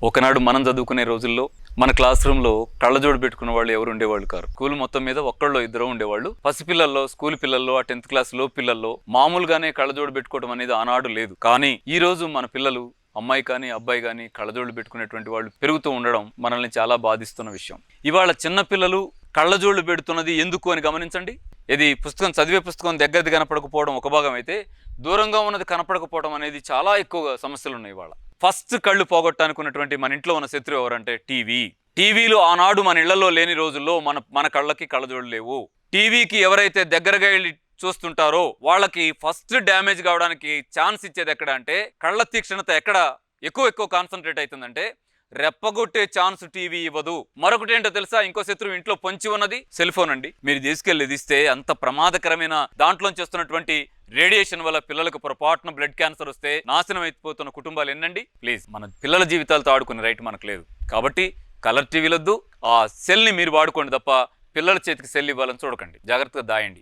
ఒకనాడు మనం చదువుకునే రోజుల్లో మన క్లాస్ రూమ్లో కళ్ళజోడు పెట్టుకున్న వాళ్ళు ఎవరు ఉండేవాళ్ళు కారు. స్కూల్ మొత్తం మీద ఒక్కళ్ళో ఇద్దరు ఉండేవాళ్ళు. పసిపిల్లల్లో, స్కూల్ పిల్లల్లో, ఆ 10th క్లాస్ లో పిల్లల్లో మామూలుగానే కళ్ళజోడు పెట్టుకోవడం అనేది ఆనాడు లేదు. కానీ ఈ రోజు మన పిల్లలు, అమ్మాయి కానీ అబ్బాయి కానీ కళ్ళజోళ్ళు పెట్టుకునేటువంటి వాళ్ళు పెరుగుతూ ఉండడం మనల్ని చాలా బాధిస్తున్న విషయం. ఇవాళ చిన్న పిల్లలు కళ్ళజోళ్ళు పెడుతున్నది ఎందుకు అని గమనించండి. ఇది చదివే పుస్తకం దగ్గరది కనపడకపోవడం ఒక భాగం అయితే, దూరంగా ఉన్నది కనపడకపోవడం అనేది చాలా ఎక్కువగా సమస్యలు ఉన్నాయి. ఇవాళ ఫస్ట్ కళ్ళు పోగొట్టానుకున్నటువంటి మన ఇంట్లో ఉన్న శత్రువు ఎవరంటే టీవీలు ఆనాడు మన ఇళ్లలో లేని రోజుల్లో మన కళ్ళకి కళ్ళజోళ్ళు లేవు. టీవీకి ఎవరైతే దగ్గరగా వెళ్ళి చూస్తుంటారో వాళ్ళకి ఫస్ట్ డ్యామేజ్ కావడానికి ఛాన్స్ ఇచ్చేది ఎక్కడ అంటే, కళ్ళ తీక్షణత ఎక్కడ ఎక్కువ కాన్సన్ట్రేట్ అవుతుందంటే రెప్పగొట్టే ఛాన్స్ టీవీ ఇవ్వదు. మరొకటి ఏంటో తెలుసా? ఇంకో శత్రువు ఇంట్లో పొంచి ఉన్నది సెల్ ఫోన్ అండి. మీరు తీసుకెళ్లి ఇస్తే అంత ప్రమాదకరమైన దాంట్లోంచి వస్తున్నటువంటి రేడియేషన్ వల్ల పిల్లలకు పొరపాటున బ్లడ్ క్యాన్సర్ వస్తే నాశనం అయిపోతున్న కుటుంబాలు ఎన్నండి. ప్లీజ్, మన పిల్లల జీవితాలతో ఆడుకునే రైట్ మనకు లేదు. కాబట్టి కలర్ టీవీలొద్దు, ఆ సెల్ని మీరు వాడుకోండి తప్ప పిల్లల చేతికి సెల్ ఇవ్వాలని చూడకండి. జాగ్రత్తగా దాయండి.